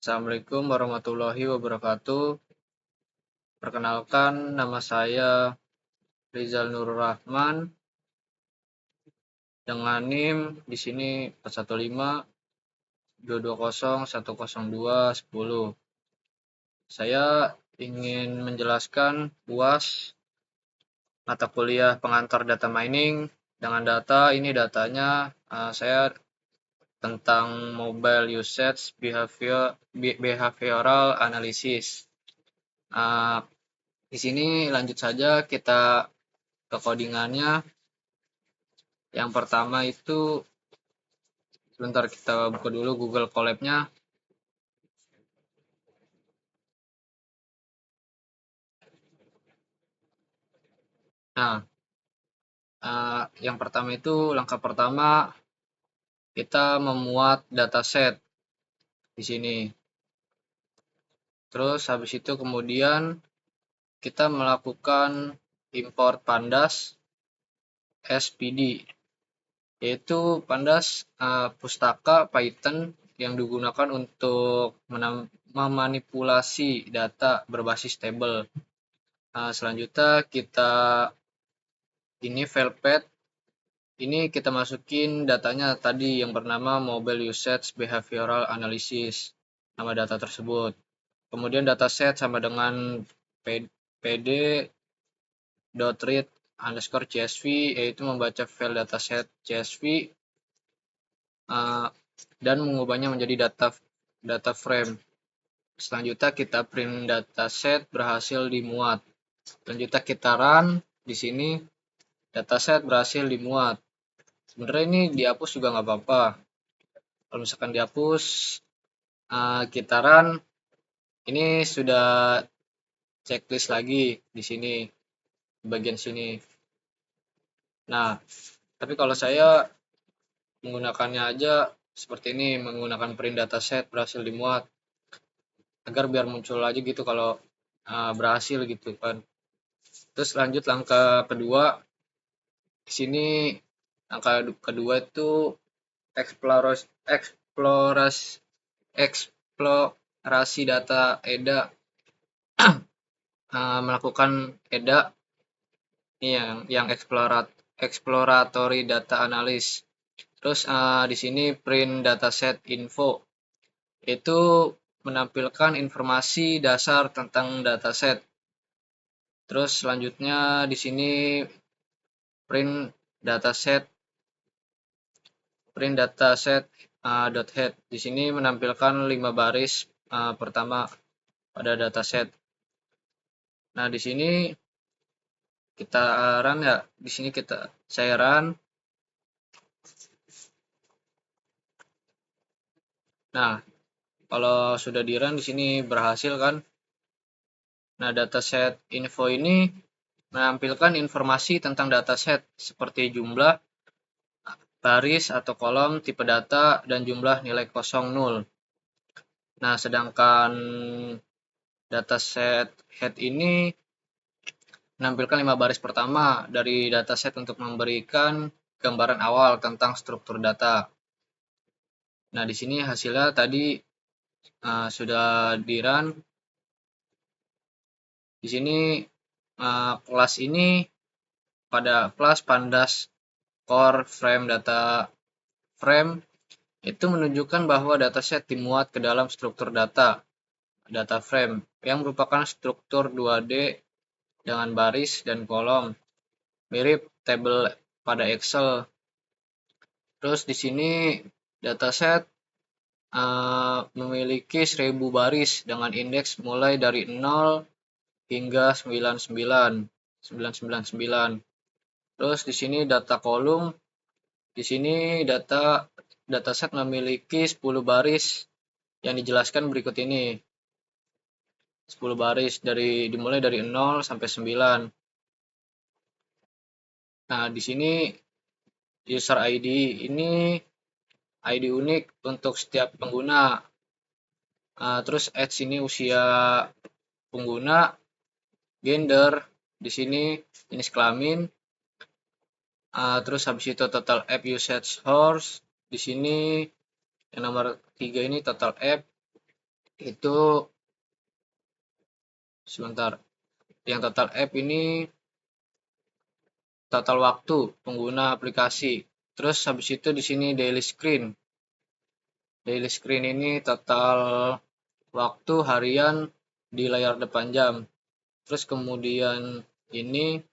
Assalamualaikum warahmatullahi wabarakatuh. Perkenalkan, nama saya Rizal Nurul Rahman dengan NIM di sini 415 220 102 10. Saya ingin menjelaskan UAS mata kuliah pengantar data mining dengan data. Ini datanya saya tentang mobile usage behavioral analysis. Di sini lanjut saja kita ke codingannya. Yang pertama itu sebentar kita buka dulu Google Colab-nya. Nah, yang pertama itu langkah pertama kita memuat dataset di sini. Terus habis itu kemudian kita melakukan import pandas SPD, yaitu pandas pustaka Python yang digunakan untuk memanipulasi data berbasis tabel. Selanjutnya kita ini file path. Ini kita masukin datanya tadi yang bernama mobile usage behavioral analysis, nama data tersebut. Kemudian dataset sama dengan pd.read_csv, yaitu membaca file dataset csv dan mengubahnya menjadi data frame. Selanjutnya kita print dataset berhasil dimuat. Selanjutnya kita run. Di sini dataset berhasil dimuat. Sebenarnya ini dihapus juga nggak apa-apa. Kalau misalkan dihapus, kita run. Ini sudah checklist lagi di sini, di bagian sini. Nah, tapi kalau saya menggunakannya aja seperti ini, menggunakan print dataset berhasil dimuat, agar biar muncul aja gitu kalau berhasil gitu kan. Terus lanjut langkah kedua. Di sini langkah kedua itu eksplorasi data EDA. Melakukan EDA ini yang exploratory data analysis. Terus di sini print dataset info, itu menampilkan informasi dasar tentang dataset. Terus selanjutnya di sini print dataset .head. Di sini menampilkan 5 baris pertama pada dataset. Nah, di sini kita run ya. Di sini saya run. Nah, kalau sudah di run di sini berhasil kan. Nah, dataset info ini menampilkan informasi tentang dataset seperti jumlah baris atau kolom, tipe data, dan jumlah nilai kosong 0. Nah, sedangkan dataset head ini menampilkan 5 baris pertama dari dataset untuk memberikan gambaran awal tentang struktur data. Nah, di sini hasilnya tadi sudah di run. Di sini kelas ini pada kelas pandas core frame data frame itu menunjukkan bahwa dataset dimuat ke dalam struktur data frame yang merupakan struktur 2D dengan baris dan kolom, mirip tabel pada Excel. Terus di sini dataset memiliki 1000 baris dengan indeks mulai dari 0 hingga 999. Terus di sini data kolom. Di sini dataset memiliki 10 baris yang dijelaskan berikut ini. 10 baris dimulai dari 0 sampai 9. Nah, di sini user ID ini ID unik untuk setiap pengguna. Terus age ini usia pengguna, gender di sini jenis kelamin. Terus habis itu total app usage hours. Di sini yang nomor 3 ini total app. itu sebentar. Yang total app ini total waktu pengguna aplikasi. Terus habis itu di sini daily screen. Daily screen ini total waktu harian di layar depan jam. Terus kemudian ini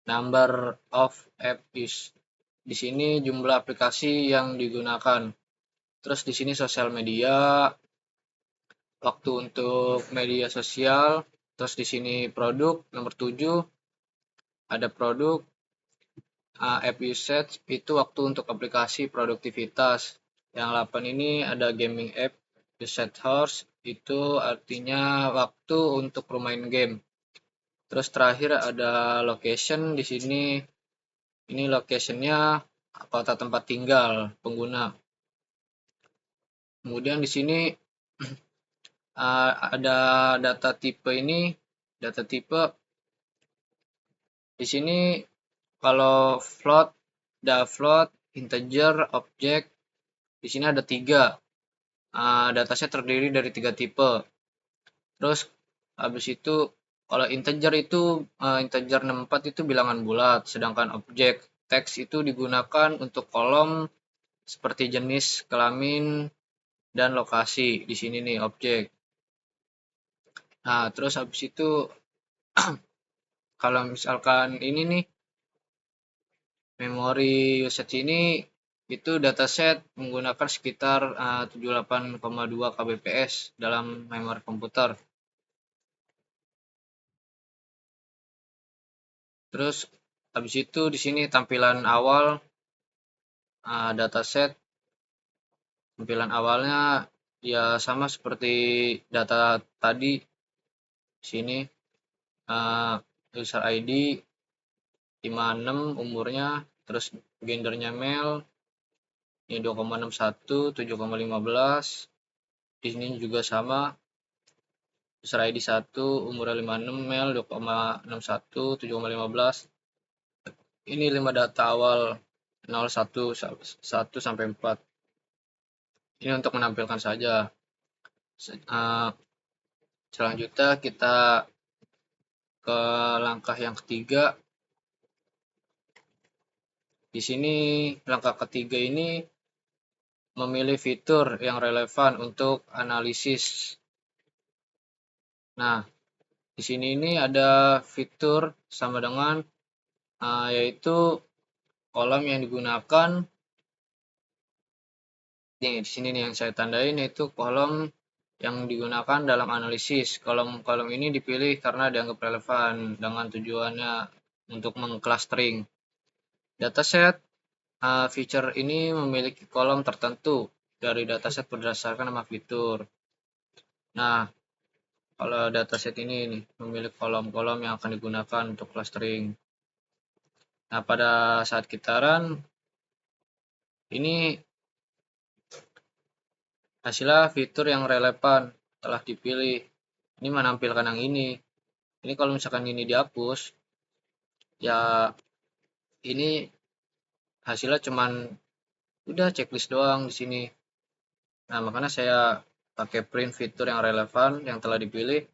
number of app use. Di sini jumlah aplikasi yang digunakan. Terus di sini sosial media, waktu untuk media sosial. Terus di sini produk nomor 7 ada produk. App usage itu waktu untuk aplikasi produktivitas. Yang 8 ini ada gaming app usage hours, itu artinya waktu untuk bermain game. Terus terakhir ada location. Di sini ini locationnya kota tempat tinggal pengguna. Kemudian di sini ada data tipe ini. Data tipe di sini kalau float, float, integer, object, di sini ada 3. Dataset terdiri dari 3 tipe. Terus habis itu kalau integer itu integer 64 itu bilangan bulat, sedangkan objek teks itu digunakan untuk kolom seperti jenis, kelamin, dan lokasi. Di sini nih objek. Nah, terus habis itu kalau misalkan ini nih memori usage ini itu dataset menggunakan sekitar 78,2 kbps dalam memori komputer. Terus habis itu di sini tampilan awal dataset. Tampilan awalnya ya sama seperti data tadi. Sini user ID 56 umurnya, terus gendernya male, ini 2,61, 7,15. Di sini juga sama, user ID 1 umurnya 56 male, 2,61, 7,15. Ini 5 data awal 0, 1 sampai 4. Ini untuk menampilkan saja. Selanjutnya kita ke langkah yang ketiga. Di sini langkah ketiga ini memilih fitur yang relevan untuk analisis. Nah, di sini ini ada fitur sama dengan yaitu kolom yang digunakan. Di sini nih yang saya tandain yaitu kolom yang digunakan dalam analisis. Kolom ini dipilih karena dianggap relevan dengan tujuannya untuk mengclustering dataset. Feature ini memiliki kolom tertentu dari dataset berdasarkan nama fitur. Nah, kalau dataset ini nih, memiliki kolom-kolom yang akan digunakan untuk clustering. Nah, pada saat kita run, ini hasilnya fitur yang relevan telah dipilih. Ini menampilkan yang ini. Ini kalau misalkan ini dihapus, ya ini hasilnya cuman udah checklist doang di sini. Nah, makanya saya pakai print fitur yang relevan yang telah dipilih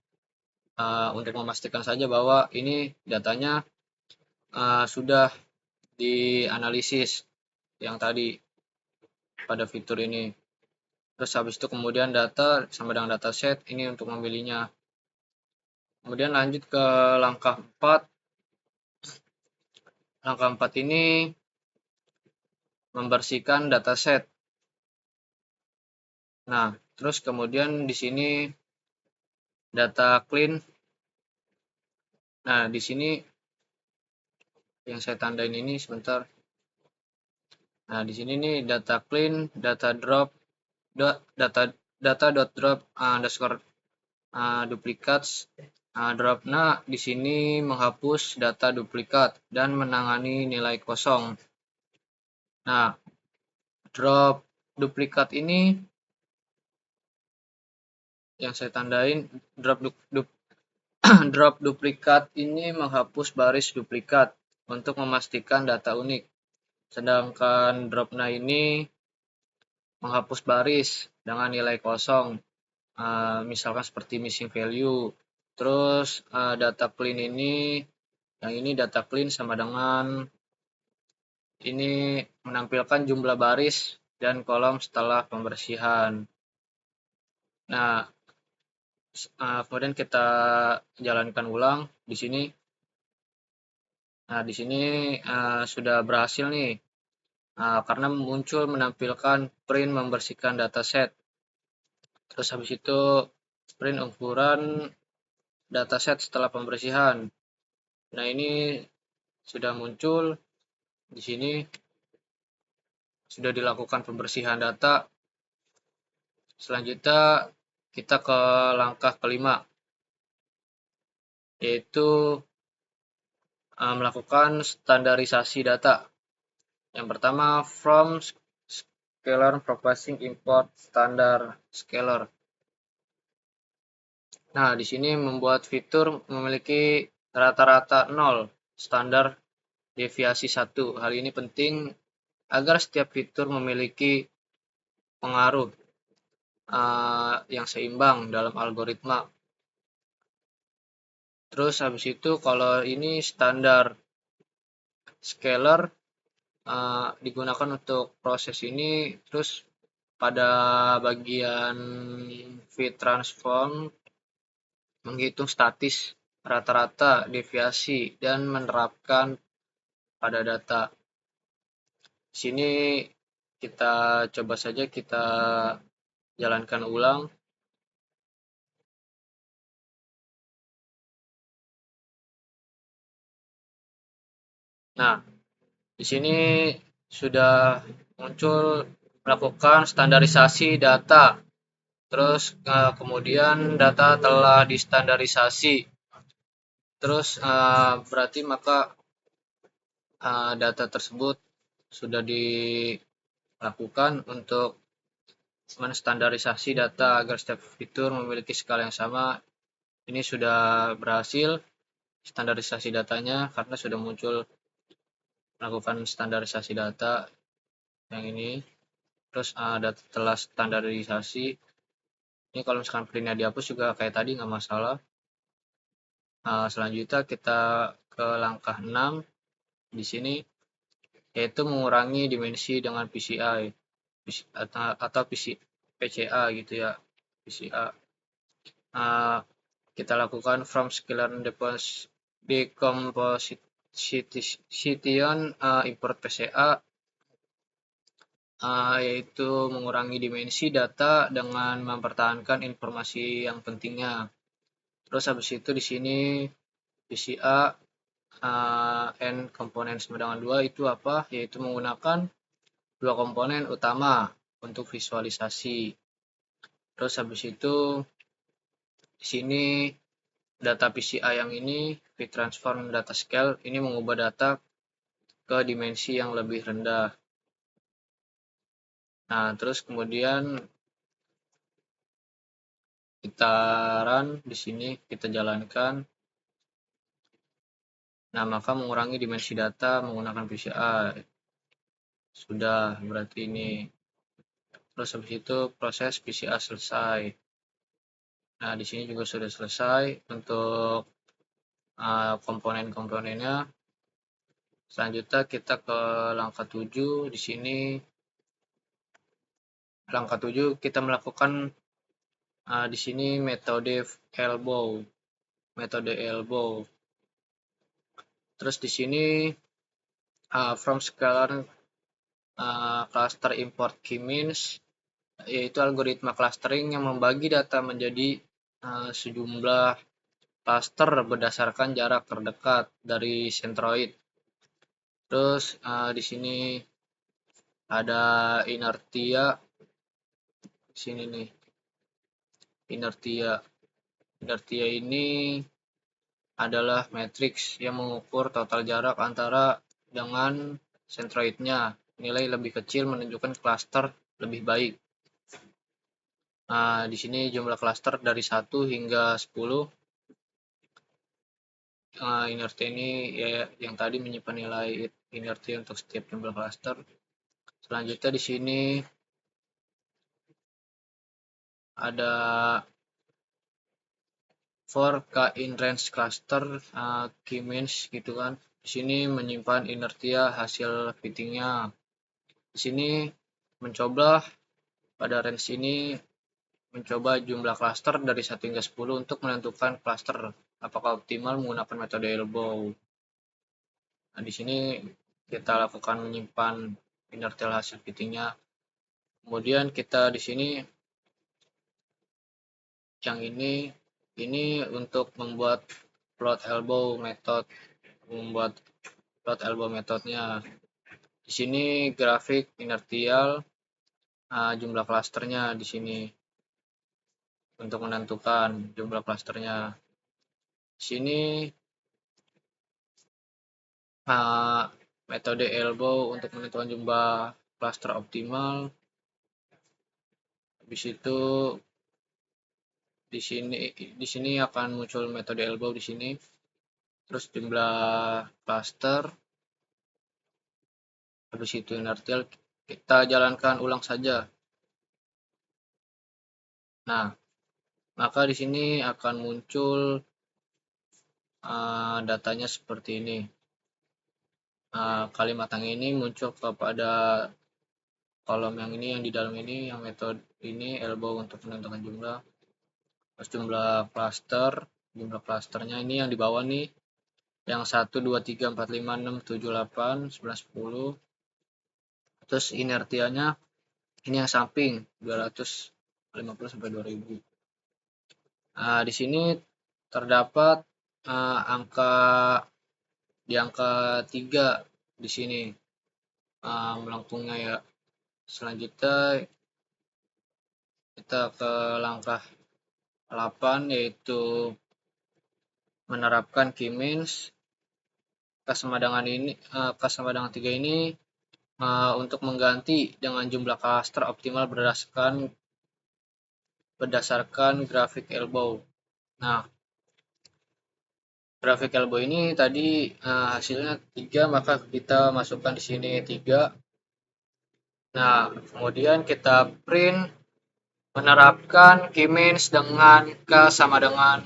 untuk memastikan saja bahwa ini datanya sudah dianalisis yang tadi pada fitur ini. Terus habis itu kemudian data sama dengan dataset ini untuk memilihnya. Kemudian lanjut ke langkah 4. Langkah 4 ini membersihkan dataset. Nah, terus kemudian di sini data clean. Nah, di sini yang saya tandain ini sebentar. Nah, di sini nih data clean, data drop, data.drop underscore duplicates. Drop-nya di sini menghapus data duplikat dan menangani nilai kosong. Nah, drop duplikat ini yang saya tandain, drop duplikat ini menghapus baris duplikat untuk memastikan data unik. Sedangkan drop-nya ini menghapus baris dengan nilai kosong. misalkan seperti missing value. Terus data clean ini, yang ini data clean sama dengan ini menampilkan jumlah baris dan kolom setelah pembersihan. Nah, kemudian kita jalankan ulang di sini. Nah, di sini sudah berhasil nih, karena muncul menampilkan print membersihkan dataset. Terus habis itu print ukuran dataset setelah pembersihan. Nah, ini sudah muncul di sini, sudah dilakukan pembersihan data. Selanjutnya kita ke langkah kelima, yaitu melakukan standarisasi data. Yang pertama, from scalar processing import standar scalar. Nah, di sini membuat fitur memiliki rata-rata 0, standar deviasi 1. Hal ini penting agar setiap fitur memiliki pengaruh yang seimbang dalam algoritma. Terus habis itu kalau ini standar scalar digunakan untuk proses ini. Terus pada bagian fit transform menghitung statis rata-rata deviasi dan menerapkan pada data. Di sini kita coba saja kita jalankan ulang. Nah, di sini sudah muncul melakukan standarisasi data. Terus kemudian data telah distandarisasi. Terus berarti maka data tersebut sudah dilakukan untuk menstandarisasi data agar setiap fitur memiliki skala yang sama. Ini sudah berhasil standarisasi datanya karena sudah muncul melakukan standarisasi data yang ini. Terus data telah standarisasi. Ini kalau misalkan printnya dihapus juga kayak tadi nggak masalah. Selanjutnya kita ke langkah 6 di sini, yaitu mengurangi dimensi dengan PCI atau PCA gitu ya, PCA. Kita lakukan from scalar decomposition import PCA, yaitu mengurangi dimensi data dengan mempertahankan informasi yang pentingnya. Terus habis itu di sini PCA n komponen sama dengan 2 itu apa? Yaitu menggunakan 2 komponen utama untuk visualisasi. Terus habis itu di sini data PCA yang ini fit transform data scale ini mengubah data ke dimensi yang lebih rendah. Nah, terus kemudian kita run di sini, kita jalankan. Nah, maka mengurangi dimensi data menggunakan PCA. Sudah, berarti ini. Terus habis itu proses PCA selesai. Nah, di sini juga sudah selesai untuk komponen-komponennya. Selanjutnya kita ke langkah 7. Di sini langkah 7 kita melakukan di sini metode elbow. Terus di sini from scalar cluster import key means, yaitu algoritma clustering yang membagi data menjadi sejumlah cluster berdasarkan jarak terdekat dari centroid. Terus di sini ada inertia. Di sini nih. Inertia ini adalah matriks yang mengukur total jarak antara dengan centroidnya. Nilai lebih kecil menunjukkan cluster lebih baik. Nah, di sini jumlah cluster dari 1 hingga 10. Inertia ini ya yang tadi menyimpan nilai inertia untuk setiap jumlah cluster. Selanjutnya di sini ada for k in range cluster key means gitu kan. Di sini menyimpan inertia hasil fittingnya. Di sini mencoba pada range ini mencoba jumlah cluster dari 1 hingga 10 untuk menentukan cluster apakah optimal menggunakan metode elbow. Nah, di sini kita lakukan menyimpan inertial hasil fittingnya. Kemudian kita di sini yang ini untuk membuat plot elbow metodenya. Di sini grafik inertial jumlah klasternya di sini untuk menentukan jumlah klasternya. Di sini metode elbow untuk menentukan jumlah klaster optimal. Habis itu di sini akan muncul metode elbow di sini. Terus jumlah cluster. Habis itu inertial, kita jalankan ulang saja. Nah, maka di sini akan muncul datanya seperti ini. Kalimat yang ini muncul kepada kolom yang ini, yang di dalam ini, yang metode ini elbow untuk menentukan jumlah. Terus jumlah clusternya ini yang di bawah nih, yang 1, 2, 3, 4, 5, 6, 7, 8, 9, 10. Terus inertianya ini yang samping 250 sampai 2000. Di sini terdapat angka 3 di sini melengkungnya ya. Selanjutnya kita ke langkah 8, yaitu menerapkan key means. Sama dengan 3 ini untuk mengganti dengan jumlah cluster optimal berdasarkan grafik elbow. Nah, grafik elbow ini tadi hasilnya 3, maka kita masukkan di sini 3. Nah, kemudian kita print menerapkan key means dengan K sama dengan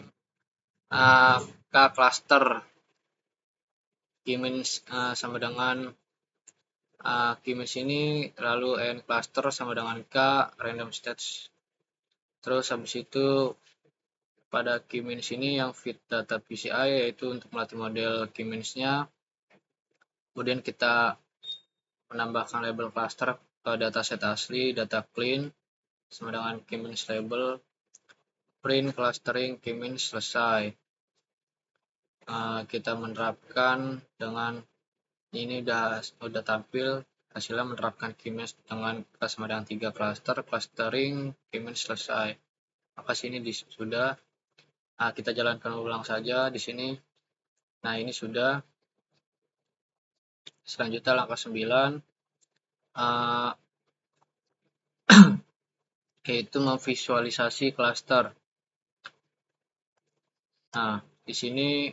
K cluster. Key means sama dengan key means ini, lalu N cluster sama dengan K random stage. Terus habis itu pada key means ini yang fit data PCI, yaitu untuk melatih model key means-nya. Kemudian kita menambahkan label cluster ke dataset asli, data clean sama dengan key means label, print clustering key means selesai. Kita menerapkan dengan ini udah tampil hasilnya, menerapkan key means dengan sama dengan 3 cluster, clustering key means selesai. Maka sini sudah. Kita jalankan ulang saja di sini. Nah, ini sudah. Selanjutnya langkah 9 yaitu memvisualisasi cluster. Nah, di sini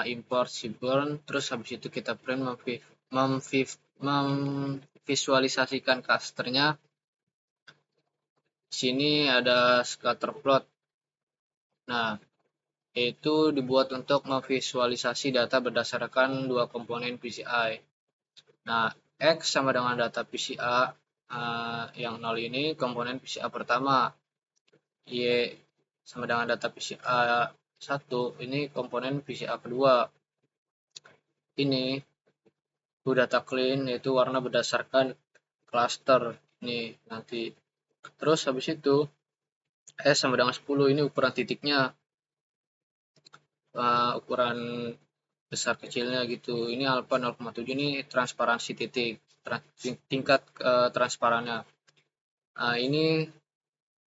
import Seaborn, terus habis itu kita print memvisualisasikan clusternya. Di sini ada scatter plot. Nah, yaitu dibuat untuk memvisualisasi data berdasarkan 2 komponen PCI. Nah, X sama dengan data PCA yang 0 ini komponen PCA pertama. Y sama dengan data PCA 1 ini komponen PCA kedua. Ini data clean, yaitu warna berdasarkan cluster nih nanti. Terus habis itu S sama dengan 10 ini ukuran titiknya, ukuran besar kecilnya gitu. Ini alpha 0,7 ini transparansi titik, tingkat transparannya. Ini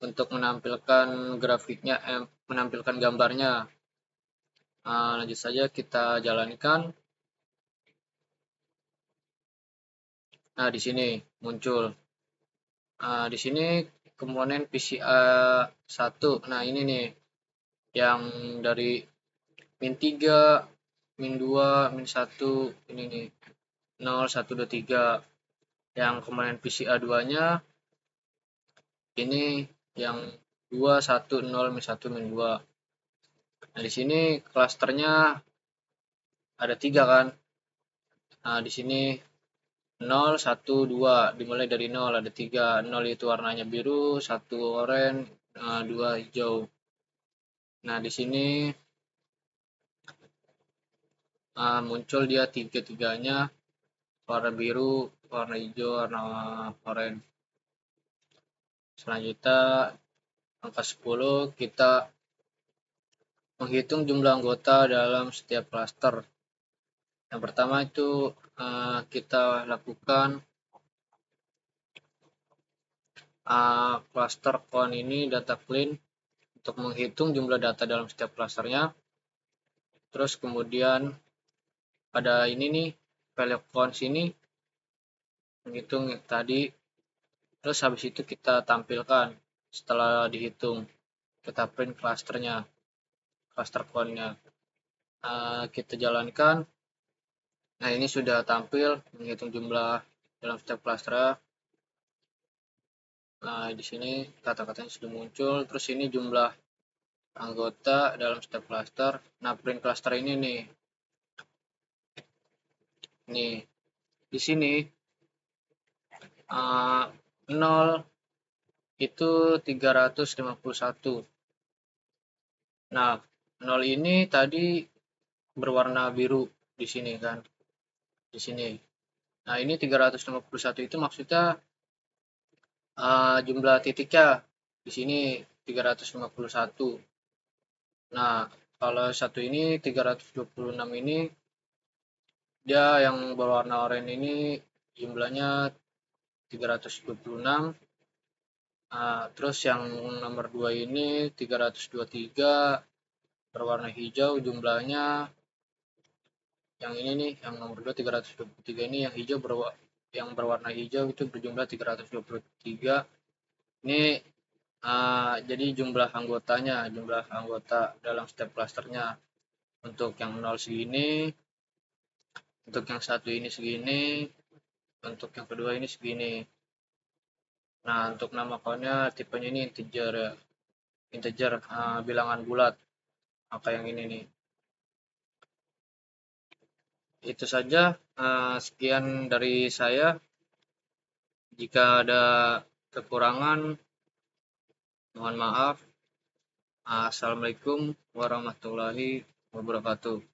untuk menampilkan grafiknya, menampilkan gambarnya. Lanjut saja kita jalankan. Nah, di sini muncul. Di sini komponen PCA 1. Nah, ini nih yang dari min 3, min 2, min 1, ini nih 0, 1, 2, 3. Yang komponen PCA 2-nya ini yang 2, 1, 0, min 1, min 2. Nah, di sini klasternya ada 3 kan. Nah, di sini 0, 1, 2, dimulai dari 0 ada 3. 0 itu warnanya biru, 1 oranye, 2 hijau. Nah, di sini muncul dia tiga-tiganya, warna biru, warna hijau, warna oranye. Selanjutnya angka 10 kita menghitung jumlah anggota dalam setiap klaster. Yang pertama itu kita lakukan cluster count ini data clean untuk menghitung jumlah data dalam setiap klasternya. Terus kemudian pada ini nih value count sini menghitung tadi. Terus habis itu kita tampilkan setelah dihitung, kita print klasternya, cluster count-nya. Kita jalankan. Nah, ini sudah tampil menghitung jumlah dalam setiap klaster. Nah, di sini kata-katanya sudah muncul. Terus ini jumlah anggota dalam setiap klaster. Nah, print klaster ini nih. Nih, di sini 0 itu 351. Nah, 0 ini tadi berwarna biru di sini kan. Di sini. Nah, ini 351 itu maksudnya jumlah titiknya di sini 351. Nah, kalau satu ini 326 ini dia yang berwarna oranye ini jumlahnya 326. Terus yang nomor 2 ini 323 berwarna hijau jumlahnya. Yang ini nih, yang nomor 2 323 ini yang hijau yang berwarna hijau itu berjumlah 323. Ini jadi jumlah anggotanya, jumlah anggota dalam setiap klasternya. Untuk yang 0 segini, untuk yang satu ini segini, untuk yang kedua ini segini. Nah, untuk nama count-nya tipenya ini integer ya. Integer, bilangan bulat. Angka yang ini nih. Itu saja, sekian dari saya. Jika ada kekurangan, mohon maaf. Assalamualaikum warahmatullahi wabarakatuh.